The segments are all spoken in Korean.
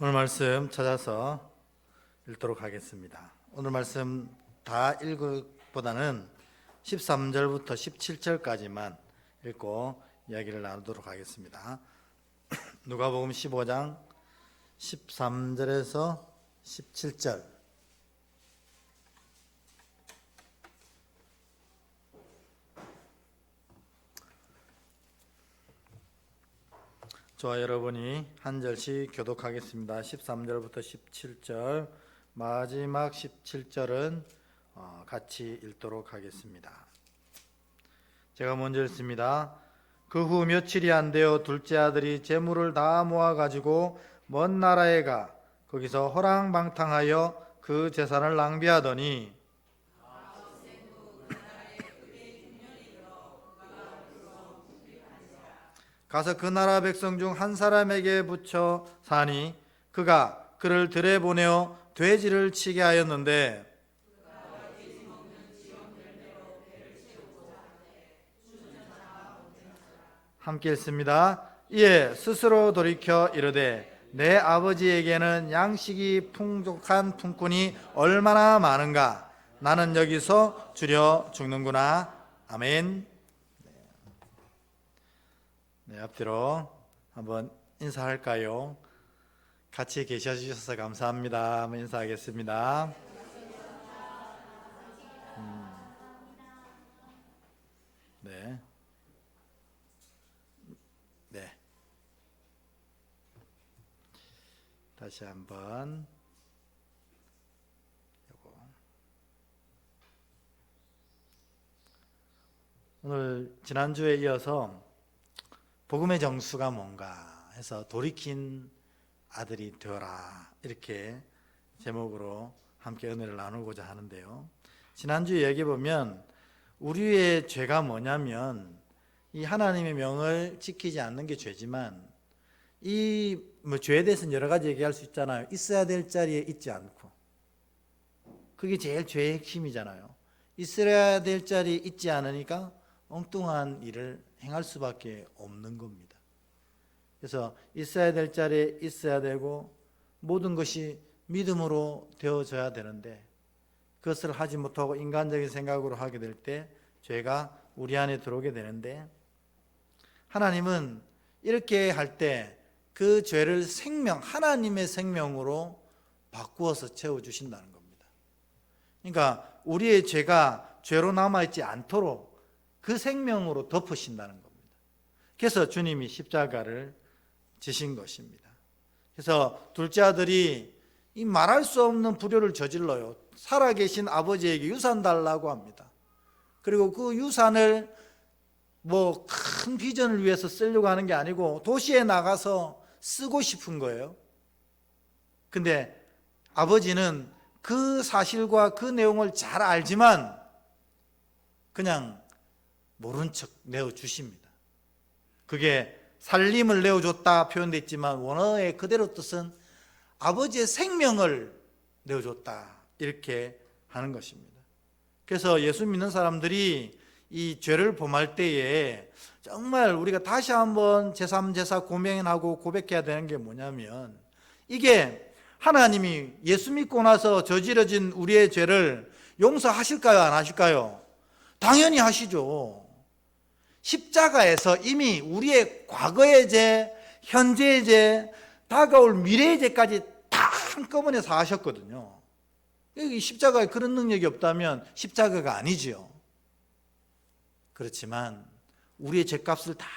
오늘 말씀 찾아서 읽도록 하겠습니다. 오늘 말씀 다 읽기보다는 13절부터 17절까지만 읽고 이야기를 나누도록 하겠습니다. 누가복음 15장 13절에서 17절. 저와 여러분이 한 절씩 교독하겠습니다. 13절부터 17절, 마지막 17절은 같이 읽도록 하겠습니다. 제가 먼저 읽습니다. 그 후 며칠이 안 되어 둘째 아들이 재물을 다 모아가지고 먼 나라에 가 거기서 허랑방탕하여 그 재산을 낭비하더니 가서 그 나라 백성 중 한 사람에게 붙여 사니 그가 그를 들에 보내어 돼지를 치게 하였는데 함께 읽습니다. 이에 스스로 돌이켜 이르되 내 아버지에게는 양식이 풍족한 품꾼이 얼마나 많은가. 나는 여기서 줄여 죽는구나. 아멘. 네, 앞뒤로 한번 인사할까요? 같이 계셔 주셔서 감사합니다. 한번 인사하겠습니다. 네. 네. 다시 한번 오늘 지난주에 이어서 복음의 정수가 뭔가 해서 돌이킨 아들이 되어라, 이렇게 제목으로 함께 은혜를 나누고자 하는데요. 지난주에 얘기해 보면 우리의 죄가 뭐냐면 이 하나님의 명을 지키지 않는 게 죄지만 이 죄에 대해서는 여러 가지 얘기할 수 있잖아요. 있어야 될 자리에 있지 않고, 그게 제일 죄의 핵심이잖아요. 있어야 될 자리에 있지 않으니까 엉뚱한 일을 행할 수밖에 없는 겁니다. 그래서 있어야 될 자리에 있어야 되고 모든 것이 믿음으로 되어져야 되는데 그것을 하지 못하고 인간적인 생각으로 하게 될 때 죄가 우리 안에 들어오게 되는데, 하나님은 이렇게 할 때 그 죄를 생명, 하나님의 생명으로 바꾸어서 채워주신다는 겁니다. 그러니까 우리의 죄가 죄로 남아있지 않도록 그 생명으로 덮으신다는 겁니다. 그래서 주님이 십자가를 지신 것입니다. 그래서 둘째 아들이 이 말할 수 없는 불효를 저질러요. 살아계신 아버지에게 유산 달라고 합니다. 그리고 그 유산을 뭐 큰 비전을 위해서 쓰려고 하는 게 아니고 도시에 나가서 쓰고 싶은 거예요. 근데 아버지는 그 사실과 그 내용을 잘 알지만 그냥 모른 척 내어주십니다. 그게 살림을 내어줬다 표현되어 있지만 원어의 그대로 뜻은 아버지의 생명을 내어줬다, 이렇게 하는 것입니다. 그래서 예수 믿는 사람들이 이 죄를 범할 때에 정말 우리가 다시 한번 제3, 제4 고민하고 고백해야 되는 게 뭐냐면, 이게 하나님이 예수 믿고 나서 저지러진 우리의 죄를 용서하실까요, 안 하실까요? 당연히 하시죠. 십자가에서 이미 우리의 과거의 죄, 현재의 죄, 다가올 미래의 죄까지 다 한꺼번에 사하셨거든요. 여기 십자가에 그런 능력이 없다면 십자가가 아니지요. 그렇지만 우리의 죄값을 다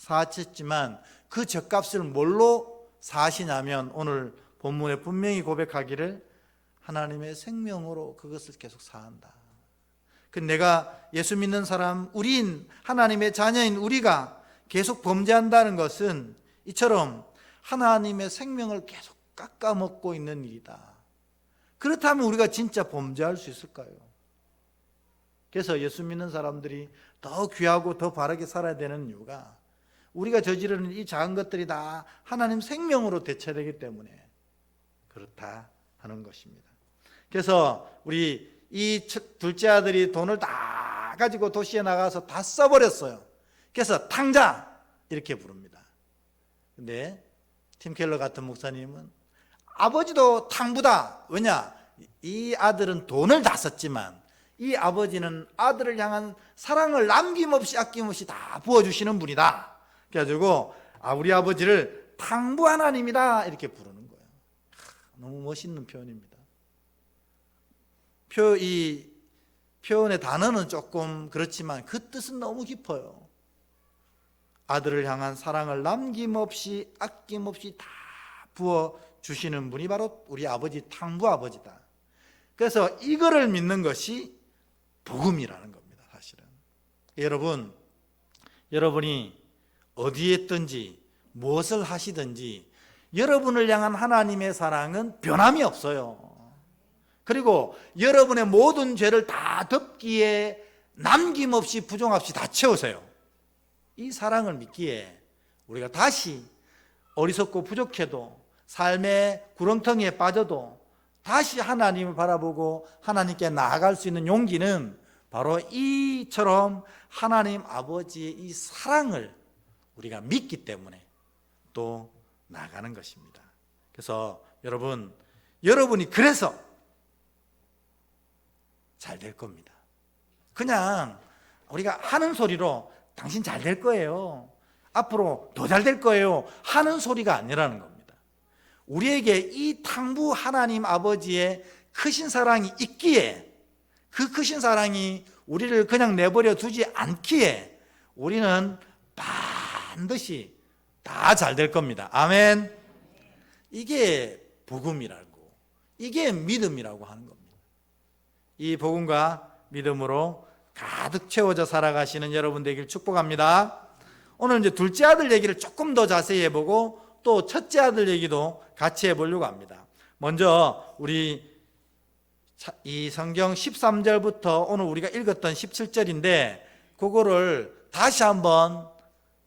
사하셨지만 그 죄값을 뭘로 사하시냐면 오늘 본문에 분명히 고백하기를 하나님의 생명으로 그것을 계속 사한다. 내가 예수 믿는 사람, 우리인 하나님의 자녀인 우리가 계속 범죄한다는 것은 이처럼 하나님의 생명을 계속 깎아먹고 있는 일이다. 그렇다면 우리가 진짜 범죄할 수 있을까요? 그래서 예수 믿는 사람들이 더 귀하고 더 바르게 살아야 되는 이유가 우리가 저지르는 이 작은 것들이 다 하나님 생명으로 대체되기 때문에 그렇다 하는 것입니다. 그래서 우리 이 둘째 아들이 돈을 다 가지고 도시에 나가서 다 써버렸어요. 그래서 탕자 이렇게 부릅니다. 근데 팀 켈러 같은 목사님은 아버지도 탕부다. 왜냐? 이 아들은 돈을 다 썼지만 이 아버지는 아들을 향한 사랑을 남김없이 아낌없이 다 부어주시는 분이다. 그래가지고 우리 아버지를 탕부 하나님이다 이렇게 부르는 거예요. 너무 멋있는 표현입니다. 이 표현의 단어는 조금 그렇지만 그 뜻은 너무 깊어요. 아들을 향한 사랑을 남김없이 아낌없이 다 부어주시는 분이 바로 우리 아버지 탕부 아버지다. 그래서 이거를 믿는 것이 복음이라는 겁니다. 사실은 여러분이 어디에 있든지 무엇을 하시든지 여러분을 향한 하나님의 사랑은 변함이 없어요. 그리고 여러분의 모든 죄를 다 덮기에 남김없이 부정없이 다 채우세요. 이 사랑을 믿기에 우리가 다시 어리석고 부족해도 삶의 구렁텅이에 빠져도 다시 하나님을 바라보고 하나님께 나아갈 수 있는 용기는 바로 이처럼 하나님 아버지의 이 사랑을 우리가 믿기 때문에 또 나아가는 것입니다. 그래서 여러분이 그래서 잘 될 겁니다. 그냥 우리가 하는 소리로 당신 잘 될 거예요, 앞으로 더 잘 될 거예요 하는 소리가 아니라는 겁니다. 우리에게 이 탕부 하나님 아버지의 크신 사랑이 있기에 그 크신 사랑이 우리를 그냥 내버려 두지 않기에 우리는 반드시 다 잘 될 겁니다. 아멘. 이게 복음이라고, 이게 믿음이라고 하는 겁니다. 이 복음과 믿음으로 가득 채워져 살아가시는 여러분 되길 축복합니다. 오늘 이제 둘째 아들 얘기를 조금 더 자세히 해보고 또 첫째 아들 얘기도 같이 해보려고 합니다. 먼저 우리 이 성경 13절부터 오늘 우리가 읽었던 17절인데 그거를 다시 한번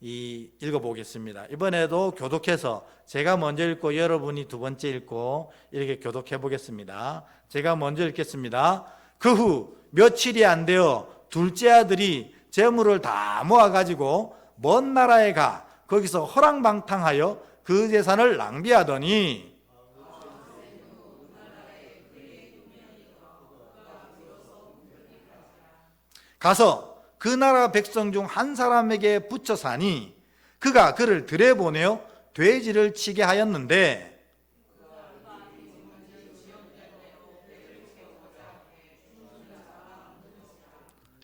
읽어보겠습니다. 이번에도 교독해서 제가 먼저 읽고 여러분이 두 번째 읽고 이렇게 교독해 보겠습니다. 제가 먼저 읽겠습니다. 그 후 며칠이 안 되어 둘째 아들이 재물을 다 모아가지고 먼 나라에 가 거기서 허랑방탕하여 그 재산을 낭비하더니 가서 그 나라 백성 중 한 사람에게 붙여 사니 그가 그를 들에 보내어 돼지를 치게 하였는데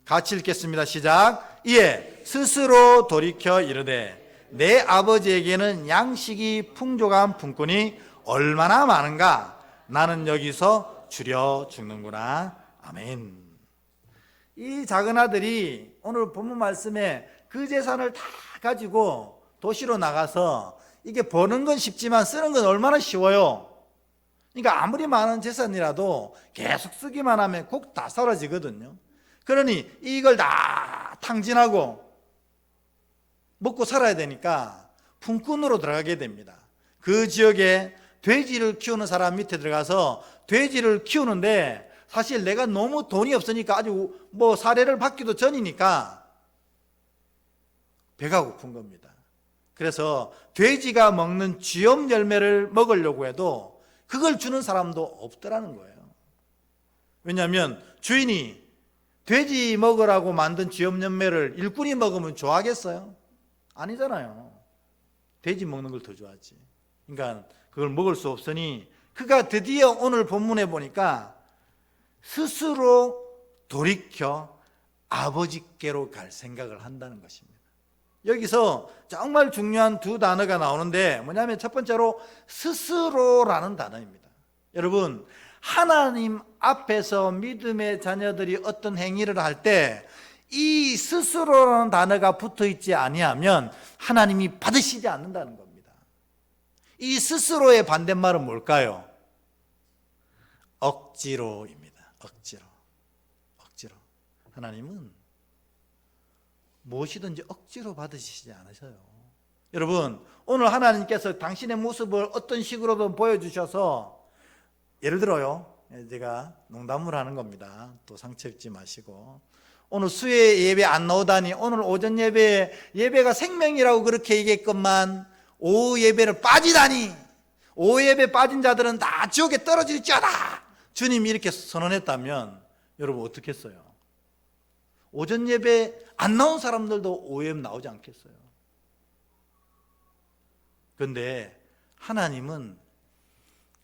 같이 읽겠습니다. 시작. 이에 스스로 돌이켜 이르되 내 아버지에게는 양식이 풍족한 품꾼이 얼마나 많은가. 나는 여기서 줄여 죽는구나. 아멘. 이 작은 아들이 오늘 본문 말씀에 그 재산을 다 가지고 도시로 나가서 이게 버는 건 쉽지만 쓰는 건 얼마나 쉬워요. 그러니까 아무리 많은 재산이라도 계속 쓰기만 하면 꼭 다 사라지거든요. 그러니 이걸 다 탕진하고 먹고 살아야 되니까 품꾼으로 들어가게 됩니다. 그 지역에 돼지를 키우는 사람 밑에 들어가서 돼지를 키우는데 사실 내가 너무 돈이 없으니까 아주 사례를 받기도 전이니까 배가 고픈 겁니다. 그래서 돼지가 먹는 쥐염 열매를 먹으려고 해도 그걸 주는 사람도 없더라는 거예요. 왜냐하면 주인이 돼지 먹으라고 만든 쥐염 열매를 일꾼이 먹으면 좋아하겠어요? 아니잖아요. 돼지 먹는 걸 더 좋아하지. 그러니까 그걸 먹을 수 없으니 그가 드디어 오늘 본문에 보니까 스스로 돌이켜 아버지께로 갈 생각을 한다는 것입니다. 여기서 정말 중요한 두 단어가 나오는데 뭐냐면 첫 번째로 스스로라는 단어입니다. 여러분, 하나님 앞에서 믿음의 자녀들이 어떤 행위를 할 때 이 스스로라는 단어가 붙어있지 아니하면 하나님이 받으시지 않는다는 겁니다. 이 스스로의 반대말은 뭘까요? 억지로입니다. 억지로. 하나님은 무엇이든지 억지로 받으시지 않으셔요. 여러분, 오늘 하나님께서 당신의 모습을 어떤 식으로든 보여주셔서 예를 들어요, 제가 농담을 하는 겁니다. 또 상처 입지 마시고, 오늘 수요 예배 안 나오다니 오늘 오전 예배가 생명이라고 그렇게 얘기했건만 오후 예배를 빠지다니, 오후 예배 빠진 자들은 다 지옥에 떨어질지어다, 주님이 이렇게 선언했다면 여러분 어떻게 했어요? 오전 예배 안 나온 사람들도 오후 예배 나오지 않겠어요? 그런데 하나님은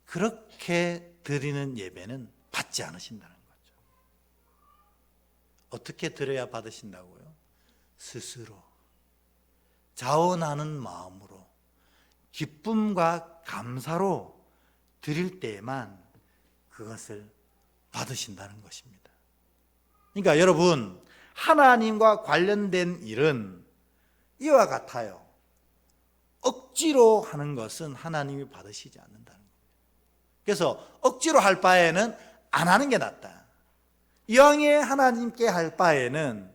그렇게 드리는 예배는 받지 않으신다는 거죠. 어떻게 드려야 받으신다고요? 스스로 자원하는 마음으로 기쁨과 감사로 드릴 때에만 그것을 받으신다는 것입니다. 그러니까 여러분, 하나님과 관련된 일은 이와 같아요. 억지로 하는 것은 하나님이 받으시지 않는다는 거예요. 그래서 억지로 할 바에는 안 하는 게 낫다. 이왕에 하나님께 할 바에는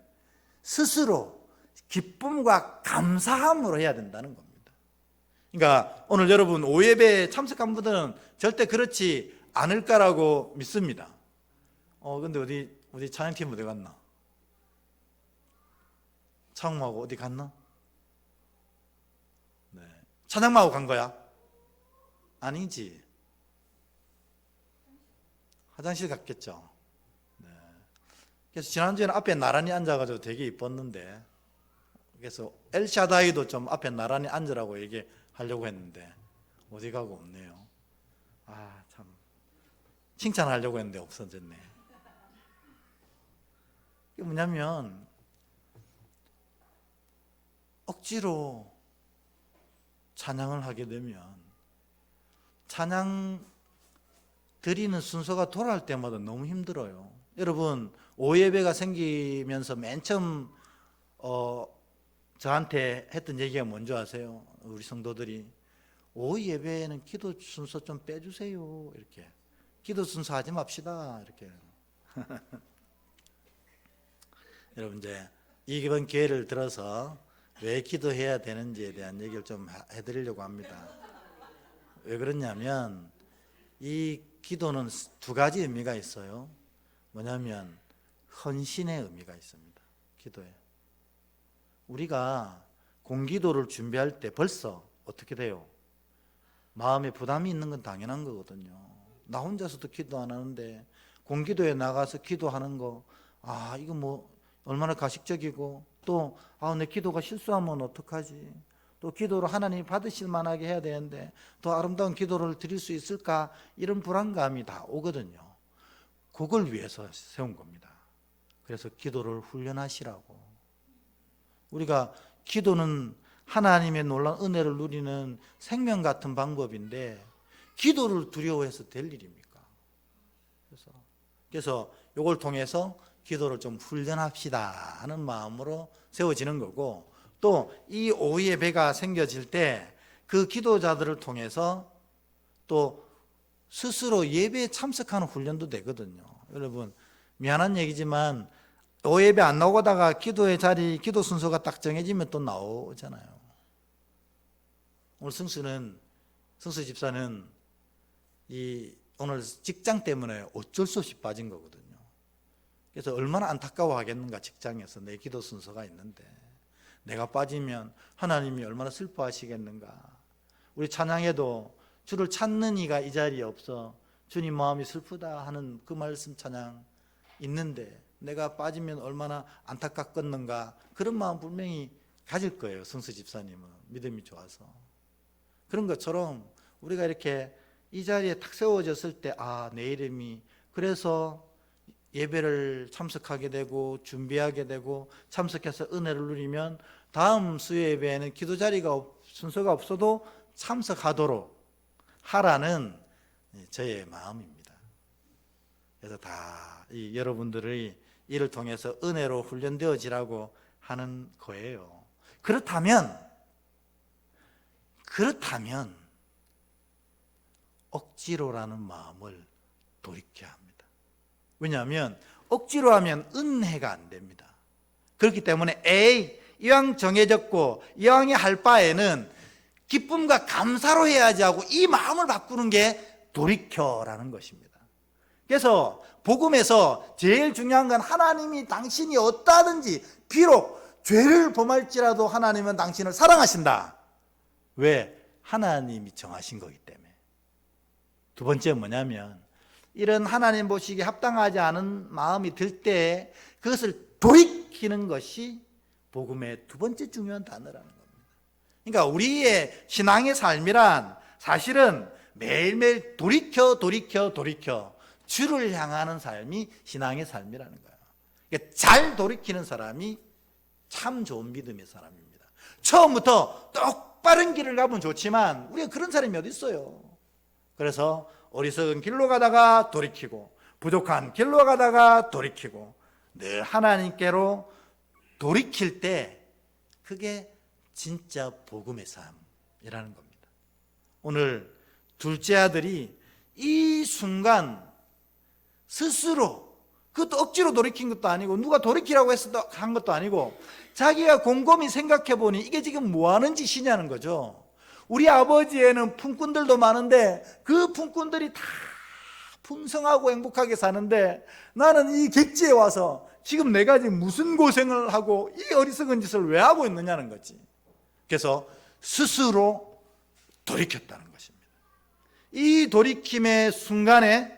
스스로 기쁨과 감사함으로 해야 된다는 겁니다. 그러니까 오늘 여러분 오예배에 참석한 분들은 절대 그렇지 않을까라고 믿습니다. 근데 어디 찬양팀 어디 갔나? 창모하고 어디 갔나? 네. 찬양마하고 간 거야? 아니지. 화장실 갔겠죠. 네. 그래서 지난주에는 앞에 나란히 앉아가지고 되게 이뻤는데, 그래서 엘샤다이도 좀 앞에 나란히 앉으라고 얘기하려고 했는데 어디 가고 없네요. 아, 참 칭찬하려고 했는데 없어졌네. 이게 뭐냐면 억지로 찬양을 하게 되면 찬양 드리는 순서가 돌아갈 때마다 너무 힘들어요. 여러분, 오예배가 생기면서 맨 처음 저한테 했던 얘기가 뭔지 아세요? 우리 성도들이 오후 예배에는 기도 순서 좀 빼주세요. 이렇게 기도 순서 하지 맙시다. 이렇게. 여러분, 이제 이번 기회를 들어서 왜 기도해야 되는지에 대한 얘기를 좀 해드리려고 합니다. 왜 그러냐면 이 기도는 두 가지 의미가 있어요. 뭐냐면 헌신의 의미가 있습니다. 기도에. 우리가 공기도를 준비할 때 벌써 어떻게 돼요? 마음에 부담이 있는 건 당연한 거거든요. 나 혼자서도 기도 안 하는데 공기도에 나가서 기도하는 거, 이거 뭐 얼마나 가식적이고, 또 내 기도가 실수하면 어떡하지? 또 기도를 하나님이 받으실 만하게 해야 되는데 더 아름다운 기도를 드릴 수 있을까? 이런 불안감이 다 오거든요. 그걸 위해서 세운 겁니다. 그래서 기도를 훈련하시라고. 우리가 기도는 하나님의 놀라운 은혜를 누리는 생명 같은 방법인데 기도를 두려워해서 될 일입니까? 그래서 이걸 통해서 기도를 좀 훈련합시다 하는 마음으로 세워지는 거고, 또 이 오후 예배가 생겨질 때 그 기도자들을 통해서 또 스스로 예배에 참석하는 훈련도 되거든요. 여러분, 미안한 얘기지만 오후 예배 안 나오다가 기도의 자리, 기도 순서가 딱 정해지면 또 나오잖아요. 오늘 승수 집사는 오늘 직장 때문에 어쩔 수 없이 빠진 거거든요. 그래서 얼마나 안타까워하겠는가, 직장에서 내 기도 순서가 있는데 내가 빠지면 하나님이 얼마나 슬퍼하시겠는가. 우리 찬양에도 주를 찾는 이가 이 자리에 없어 주님 마음이 슬프다 하는 그 말씀 찬양 있는데 내가 빠지면 얼마나 안타깝겠는가, 그런 마음 분명히 가질 거예요. 승수 집사님은 믿음이 좋아서. 그런 것처럼 우리가 이렇게 이 자리에 탁 세워졌을 때 내 이름이, 그래서 예배를 참석하게 되고 준비하게 되고 참석해서 은혜를 누리면 다음 수요 예배에는 기도 자리가 순서가 없어도 참석하도록 하라는 저의 마음입니다. 그래서 다 여러분들의 이를 통해서 은혜로 훈련되어지라고 하는 거예요. 그렇다면 억지로라는 마음을 돌이켜야 합니다. 왜냐하면 억지로 하면 은혜가 안 됩니다. 그렇기 때문에 이왕 정해졌고 이왕에 할 바에는 기쁨과 감사로 해야지 하고 이 마음을 바꾸는 게 돌이켜라는 것입니다. 그래서 복음에서 제일 중요한 건 하나님이 당신이 어떠하든지 비록 죄를 범할지라도 하나님은 당신을 사랑하신다. 왜? 하나님이 정하신 거기 때문에. 두 번째 뭐냐면 이런 하나님 보시기에 합당하지 않은 마음이 들 때 그것을 돌이키는 것이 복음의 두 번째 중요한 단어라는 겁니다. 그러니까 우리의 신앙의 삶이란 사실은 매일매일 돌이켜 주를 향하는 삶이 신앙의 삶이라는 거예요. 그러니까 잘 돌이키는 사람이 참 좋은 믿음의 사람입니다. 처음부터 똑바른 길을 가면 좋지만 우리가 그런 사람이 어디 있어요. 그래서 어리석은 길로 가다가 돌이키고 부족한 길로 가다가 돌이키고 늘 하나님께로 돌이킬 때 그게 진짜 복음의 삶이라는 겁니다. 오늘 둘째 아들이 이 순간 스스로, 그것도 억지로 돌이킨 것도 아니고 누가 돌이키라고 해서 한 것도 아니고 자기가 곰곰이 생각해 보니 이게 지금 뭐 하는 짓이냐는 거죠. 우리 아버지에는 품꾼들도 많은데 그 품꾼들이 다 풍성하고 행복하게 사는데 나는 이 객지에 와서 지금 내가 지금 무슨 고생을 하고 이 어리석은 짓을 왜 하고 있느냐는 거지. 그래서 스스로 돌이켰다는 것입니다. 이 돌이킴의 순간에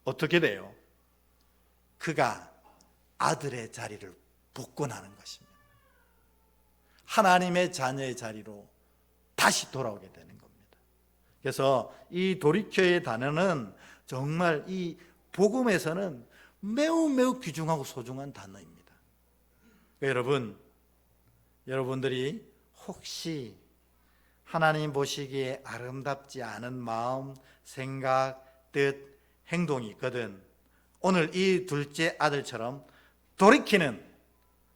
어떻게 돼요? 그가 아들의 자리를 복권하는 것입니다. 하나님의 자녀의 자리로 다시 돌아오게 되는 겁니다. 그래서 이 돌이켜의 단어는 정말 이 복음에서는 매우 귀중하고 소중한 단어입니다. 그러니까 여러분들이 혹시 하나님 보시기에 아름답지 않은 마음, 생각, 뜻, 행동이 있거든 오늘 이 둘째 아들처럼 돌이키는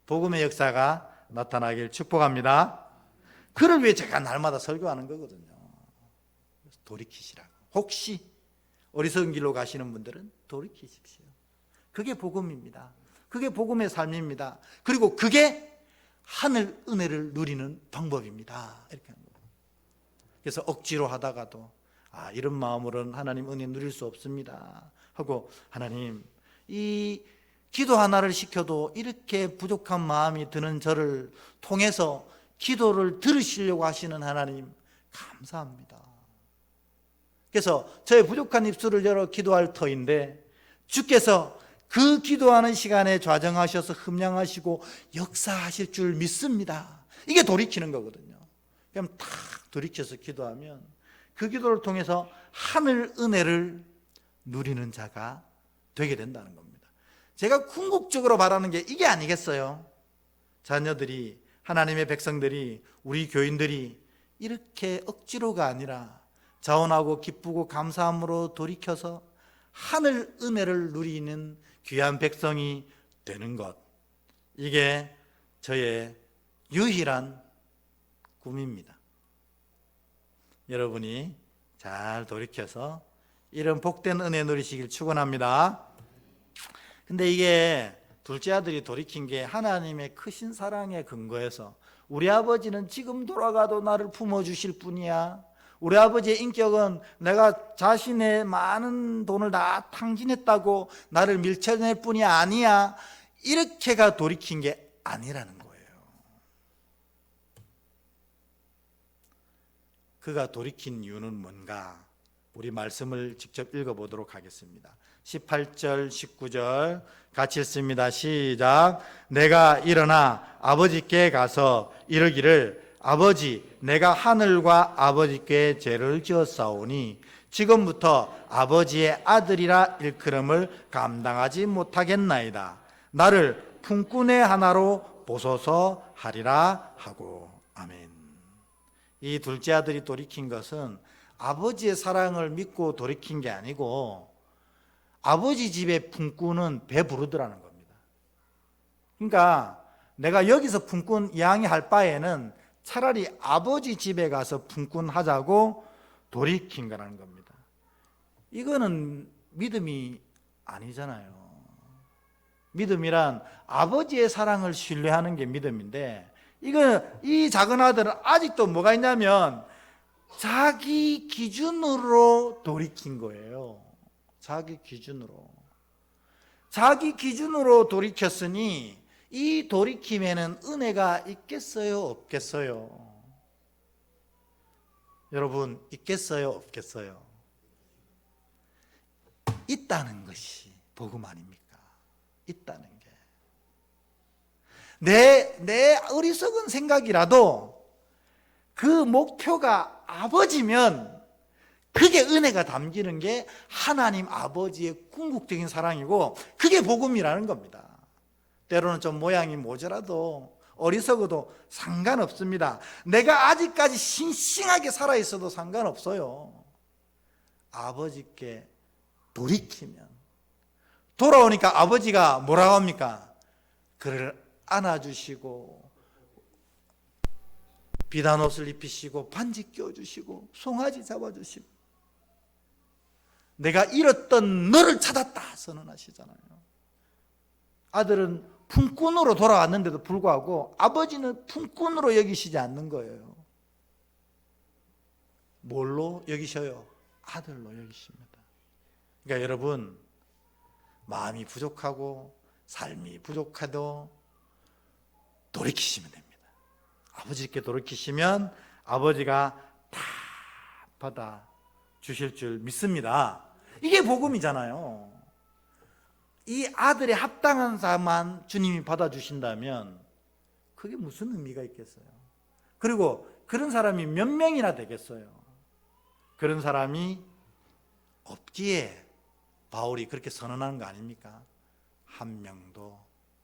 복음의 역사가 나타나길 축복합니다. 그를 위해 제가 날마다 설교하는 거거든요. 돌이키시라고. 혹시 어리석은 길로 가시는 분들은 돌이키십시오. 그게 복음입니다. 그게 복음의 삶입니다. 그리고 그게 하늘 은혜를 누리는 방법입니다. 이렇게 하는 거예요. 그래서 억지로 하다가도 이런 마음으로는 하나님 은혜 누릴 수 없습니다 하고 하나님 이 기도 하나를 시켜도 이렇게 부족한 마음이 드는 저를 통해서 기도를 들으시려고 하시는 하나님 감사합니다. 그래서 저의 부족한 입술을 열어 기도할 터인데 주께서 그 기도하는 시간에 좌정하셔서 흠량하시고 역사하실 줄 믿습니다. 이게 돌이키는 거거든요. 그럼 탁 돌이켜서 기도하면 그 기도를 통해서 하늘 은혜를 누리는 자가 되게 된다는 겁니다. 제가 궁극적으로 바라는 게 이게 아니겠어요? 자녀들이, 하나님의 백성들이, 우리 교인들이 이렇게 억지로가 아니라 자원하고 기쁘고 감사함으로 돌이켜서 하늘 은혜를 누리는 귀한 백성이 되는 것, 이게 저의 유일한 꿈입니다. 여러분이 잘 돌이켜서 이런 복된 은혜 누리시길 축원합니다. 근데 이게 둘째 아들이 돌이킨 게 하나님의 크신 사랑에 근거해서 우리 아버지는 지금 돌아가도 나를 품어주실 분이야. 우리 아버지의 인격은 내가 자신의 많은 돈을 다 탕진했다고 나를 밀쳐낼 뿐이 아니야. 이렇게가 돌이킨 게 아니라는 거예요. 그가 돌이킨 이유는 뭔가? 우리 말씀을 직접 읽어보도록 하겠습니다. 18절, 19절 같이 읽습니다. 시작. 내가 일어나 아버지께 가서 이르기를 아버지, 내가 하늘과 아버지께 죄를 지었사오니 지금부터 아버지의 아들이라 일컬음을 감당하지 못하겠나이다. 나를 품꾼의 하나로 보소서 하리라 하고. 아멘. 이 둘째 아들이 돌이킨 것은 아버지의 사랑을 믿고 돌이킨 게 아니고 아버지 집의 품꾼은 배부르더라는 겁니다. 그러니까 내가 여기서 품꾼 이양이할 바에는 차라리 아버지 집에 가서 품꾼 하자고 돌이킨 거라는 겁니다. 이거는 믿음이 아니잖아요. 믿음이란 아버지의 사랑을 신뢰하는 게 믿음인데 이 작은 아들은 아직도 뭐가 있냐면 자기 기준으로 돌이킨 거예요. 자기 기준으로 돌이켰으니 이 돌이킴에는 은혜가 있겠어요, 없겠어요? 여러분, 있겠어요? 없겠어요? 있다는 것이 복음 아닙니까? 있다는 게. 내 어리석은 생각이라도 그 목표가 아버지면 그게 은혜가 담기는 게 하나님 아버지의 궁극적인 사랑이고 그게 복음이라는 겁니다. 때로는 좀 모양이 모자라도 어리석어도 상관없습니다. 내가 아직까지 싱싱하게 살아있어도 상관없어요. 아버지께 돌이키면, 돌아오니까 아버지가 뭐라고 합니까? 그를 안아주시고 비단 옷을 입히시고 반지 껴주시고 송아지 잡아주시고 내가 잃었던 너를 찾았다 선언하시잖아요. 아들은 품꾼으로 돌아왔는데도 불구하고 아버지는 품꾼으로 여기시지 않는 거예요. 뭘로 여기셔요? 아들로 여기십니다. 그러니까 여러분, 마음이 부족하고 삶이 부족해도 돌이키시면 됩니다. 아버지께 돌이키시면 아버지가 다 받아 주실 줄 믿습니다. 이게 복음이잖아요. 이 아들의 합당한 자만 주님이 받아주신다면 그게 무슨 의미가 있겠어요? 그리고 그런 사람이 몇 명이나 되겠어요? 그런 사람이 없기에 바울이 그렇게 선언하는 거 아닙니까? 한 명도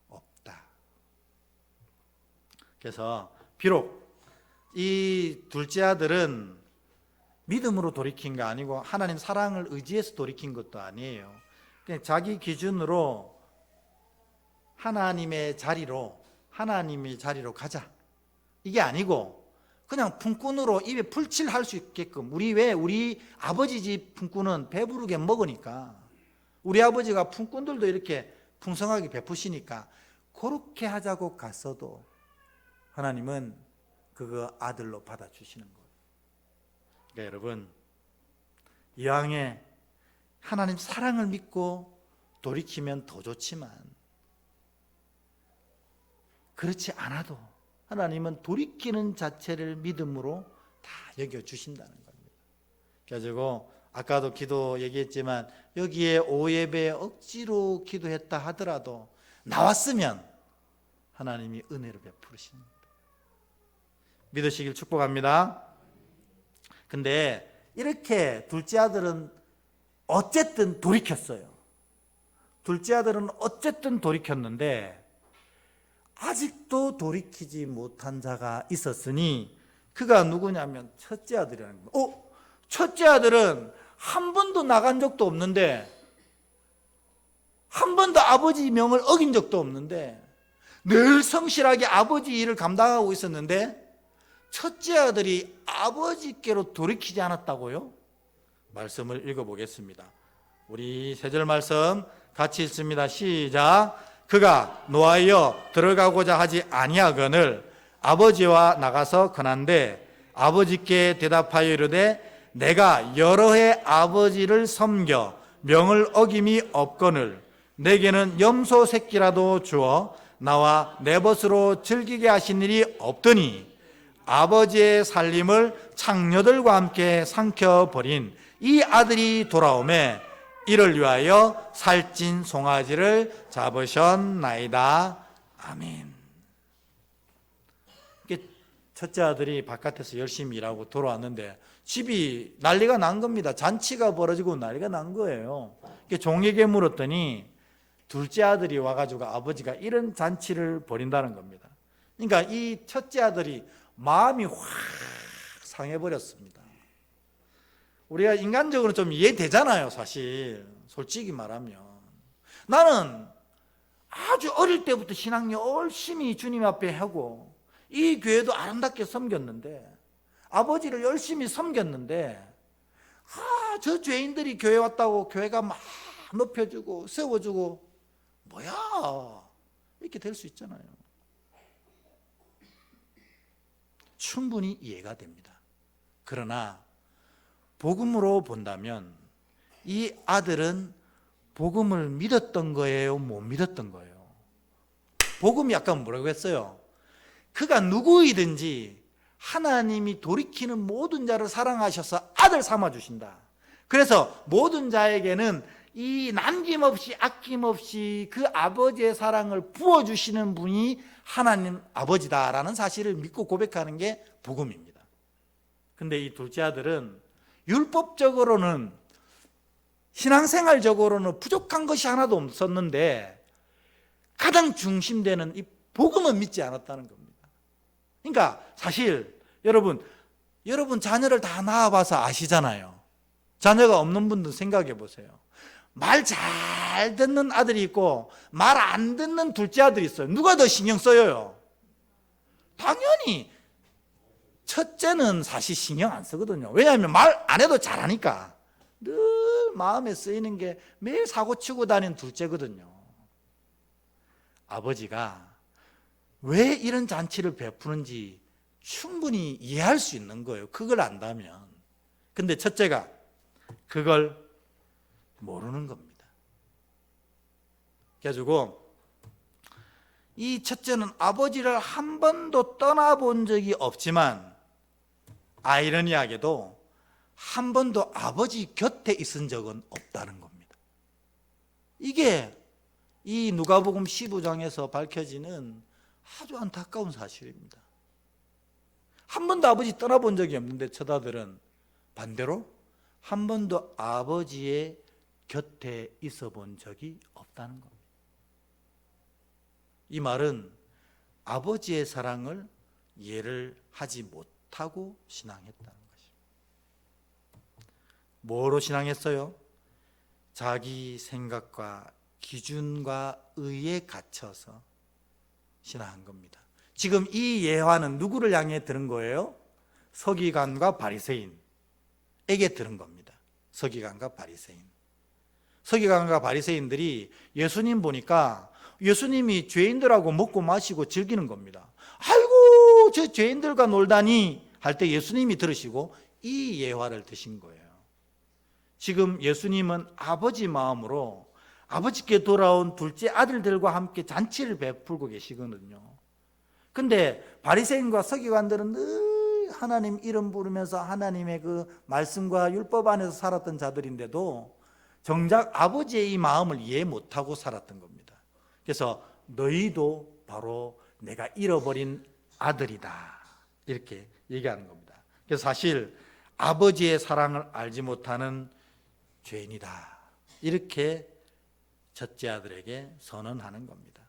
없다. 그래서 비록 이 둘째 아들은 믿음으로 돌이킨 거 아니고 하나님 사랑을 의지해서 돌이킨 것도 아니에요. 그냥 자기 기준으로 하나님의 자리로 가자, 이게 아니고 그냥 품꾼으로 입에 풀칠할 수 있게끔, 우리 아버지 집 품꾼은 배부르게 먹으니까, 우리 아버지가 품꾼들도 이렇게 풍성하게 베푸시니까 그렇게 하자고 갔어도 하나님은 그거 아들로 받아주시는 거예요. 그러니까 여러분, 이왕에 하나님 사랑을 믿고 돌이키면 더 좋지만 그렇지 않아도 하나님은 돌이키는 자체를 믿음으로 다 여겨주신다는 겁니다. 그래가지고 아까도 기도 얘기했지만 여기에 오예배 억지로 기도했다 하더라도 나왔으면 하나님이 은혜로 베푸시는 겁니다. 믿으시길 축복합니다. 근데 이렇게 둘째 아들은 어쨌든 돌이켰어요. 둘째 아들은 어쨌든 돌이켰는데 아직도 돌이키지 못한 자가 있었으니 그가 누구냐면 첫째 아들이라는 거예요. 첫째 아들은 한 번도 나간 적도 없는데, 한 번도 아버지 명을 어긴 적도 없는데 늘 성실하게 아버지 일을 감당하고 있었는데 첫째 아들이 아버지께로 돌이키지 않았다고요? 말씀을 읽어보겠습니다. 우리 세 절 말씀 같이 읽습니다. 시작. 그가 노하여 들어가고자 하지 아니하거늘 아버지와 나가서 건한데 아버지께 대답하여 이르되 내가 여러 해 아버지를 섬겨 명을 어김이 없거늘 내게는 염소 새끼라도 주어 나와 내 벗으로 즐기게 하신 일이 없더니 아버지의 살림을 창녀들과 함께 삼켜버린 이 아들이 돌아오매 이를 위하여 살찐 송아지를 잡으셨나이다. 아멘. 첫째 아들이 바깥에서 열심히 일하고 돌아왔는데 집이 난리가 난 겁니다. 잔치가 벌어지고 난리가 난 거예요. 종에게 물었더니 둘째 아들이 와가지고 아버지가 이런 잔치를 벌인다는 겁니다. 그러니까 이 첫째 아들이 마음이 확 상해버렸습니다. 우리가 인간적으로 좀 이해되잖아요, 사실. 솔직히 말하면. 나는 아주 어릴 때부터 신앙 열심히 주님 앞에 하고 이 교회도 아름답게 섬겼는데, 아버지를 열심히 섬겼는데, 저 죄인들이 교회 왔다고 교회가 막 높여주고 세워주고 뭐야 이렇게 될 수 있잖아요. 충분히 이해가 됩니다. 그러나 복음으로 본다면 이 아들은 복음을 믿었던 거예요? 못 믿었던 거예요? 복음이 아까 뭐라고 했어요? 그가 누구이든지 하나님이 돌이키는 모든 자를 사랑하셔서 아들 삼아 주신다. 그래서 모든 자에게는 이 남김없이 아낌없이 그 아버지의 사랑을 부어주시는 분이 하나님 아버지다라는 사실을 믿고 고백하는 게 복음입니다. 근데 이 둘째 아들은 율법적으로는, 신앙생활적으로는 부족한 것이 하나도 없었는데 가장 중심되는 이 복음은 믿지 않았다는 겁니다. 그러니까 사실 여러분 자녀를 다 낳아봐서 아시잖아요. 자녀가 없는 분들 생각해 보세요. 말 잘 듣는 아들이 있고 말 안 듣는 둘째 아들이 있어요. 누가 더 신경 써요? 당연히 첫째는 사실 신경 안 쓰거든요. 왜냐하면 말 안 해도 잘하니까. 늘 마음에 쓰이는 게 매일 사고 치고 다니는 둘째거든요. 아버지가 왜 이런 잔치를 베푸는지 충분히 이해할 수 있는 거예요. 그걸 안다면. 근데 첫째가 그걸 모르는 겁니다. 그래가지고 이 첫째는 아버지를 한 번도 떠나본 적이 없지만 아이러니하게도 한 번도 아버지 곁에 있은 적은 없다는 겁니다. 이게 이 누가복음 15장에서 밝혀지는 아주 안타까운 사실입니다. 한 번도 아버지 떠나본 적이 없는데 첫 아들은 반대로 한 번도 아버지의 곁에 있어 본 적이 없다는 겁니다. 이 말은 아버지의 사랑을 이해를 하지 못하고 신앙했다는 것입니다. 뭐로 신앙했어요? 자기 생각과 기준과 의에 갇혀서 신앙한 겁니다. 지금 이 예화는 누구를 향해 들은 거예요? 서기관과 바리새인에게 들은 겁니다. 서기관과 바리새인. 서기관과 바리새인들이 예수님 보니까 예수님이 죄인들하고 먹고 마시고 즐기는 겁니다. 아이고 저 죄인들과 놀다니 할 때 예수님이 들으시고 이 예화를 드신 거예요. 지금 예수님은 아버지 마음으로 아버지께 돌아온 둘째 아들들과 함께 잔치를 베풀고 계시거든요. 근데 바리새인과 서기관들은 늘 하나님 이름 부르면서 하나님의 그 말씀과 율법 안에서 살았던 자들인데도 정작 아버지의 이 마음을 이해 못하고 살았던 겁니다. 그래서 너희도 바로 내가 잃어버린 아들이다 이렇게 얘기하는 겁니다. 그래서 사실 아버지의 사랑을 알지 못하는 죄인이다 이렇게 첫째 아들에게 선언하는 겁니다.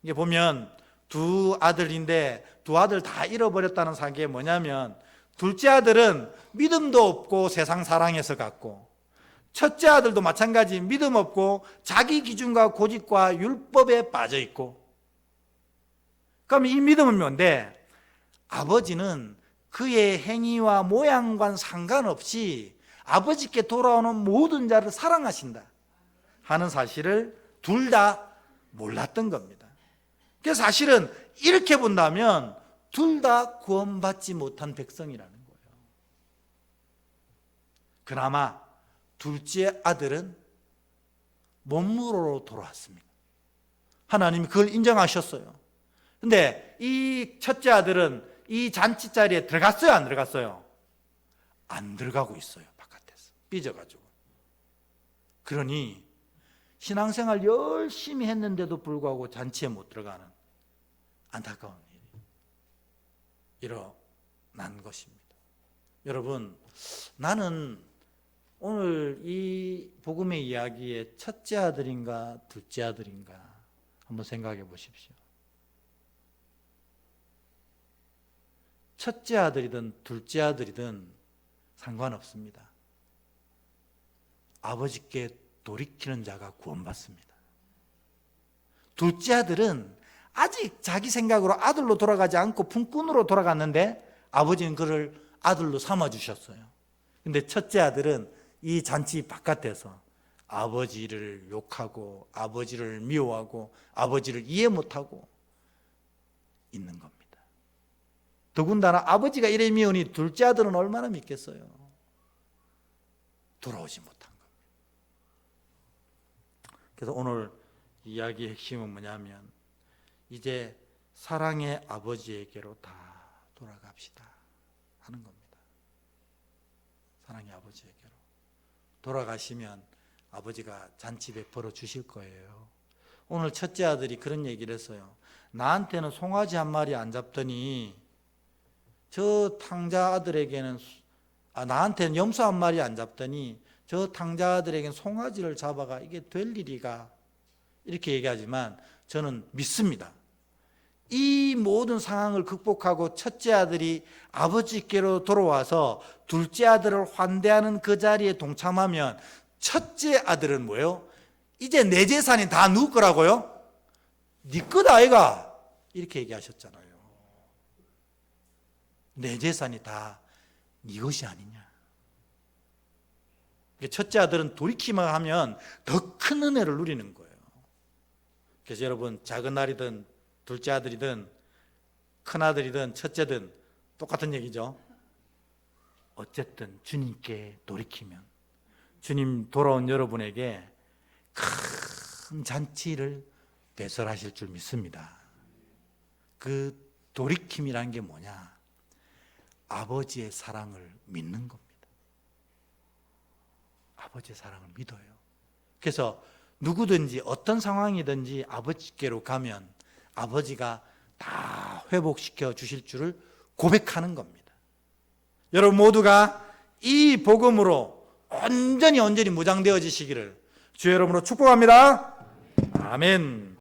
이게 보면 두 아들인데 두 아들 다 잃어버렸다는 사실이 뭐냐면 둘째 아들은 믿음도 없고 세상 사랑에서 갔고 첫째 아들도 마찬가지 믿음 없고 자기 기준과 고집과 율법에 빠져 있고. 그럼 이 믿음은 뭔데? 아버지는 그의 행위와 모양과 상관없이 아버지께 돌아오는 모든 자를 사랑하신다 하는 사실을 둘 다 몰랐던 겁니다. 그래서 사실은 이렇게 본다면 둘 다 구원받지 못한 백성이라는 거예요. 그나마 둘째 아들은 몸으로 돌아왔습니다. 하나님이 그걸 인정하셨어요. 근데 이 첫째 아들은 이 잔치 자리에 들어갔어요, 안 들어갔어요? 안 들어가고 있어요. 바깥에서 삐져가지고. 그러니 신앙생활 열심히 했는데도 불구하고 잔치에 못 들어가는 안타까운 일이 일어난 것입니다. 여러분, 나는 오늘 이 복음의 이야기의 첫째 아들인가 둘째 아들인가 한번 생각해 보십시오. 첫째 아들이든 둘째 아들이든 상관없습니다. 아버지께 돌이키는 자가 구원받습니다. 둘째 아들은 아직 자기 생각으로 아들로 돌아가지 않고 품꾼으로 돌아갔는데 아버지는 그를 아들로 삼아주셨어요. 근데 첫째 아들은 이 잔치 바깥에서 아버지를 욕하고 아버지를 미워하고 아버지를 이해 못하고 있는 겁니다. 더군다나 아버지가 이래 미우니 둘째 아들은 얼마나 믿겠어요? 돌아오지 못한 겁니다. 그래서 오늘 이야기의 핵심은 뭐냐면 이제 사랑의 아버지에게로 다 돌아갑시다. 하는 겁니다. 사랑의 아버지에게로 돌아가시면 아버지가 잔치 베풀어 주실 거예요. 오늘 첫째 아들이 그런 얘기를 했어요. 나한테는 송아지 한 마리 안 잡더니 저 탕자 아들에게는 나한테는 염소 한 마리 안 잡더니 저 탕자 아들에게는 송아지를 잡아가 이게 될 일이가, 이렇게 얘기하지만 저는 믿습니다. 이 모든 상황을 극복하고 첫째 아들이 아버지께로 돌아와서 둘째 아들을 환대하는 그 자리에 동참하면 첫째 아들은 뭐예요? 이제 내 재산이 다 누구 거라고요? 네 거다 아이가, 이렇게 얘기하셨잖아요. 내 재산이 다 네 것이 아니냐. 첫째 아들은 돌이키만 하면 더 큰 은혜를 누리는 거예요. 그래서 여러분, 작은 아들이든 둘째 아들이든 큰 아들이든 첫째든 똑같은 얘기죠. 어쨌든 주님께 돌이키면 주님 돌아온 여러분에게 큰 잔치를 배설하실 줄 믿습니다. 그 돌이킴이란 게 뭐냐? 아버지의 사랑을 믿는 겁니다. 아버지의 사랑을 믿어요. 그래서 누구든지 어떤 상황이든지 아버지께로 가면 아버지가 다 회복시켜 주실 줄을 고백하는 겁니다. 여러분 모두가 이 복음으로 온전히 무장되어지시기를 주의 이름으로 축복합니다. 아멘.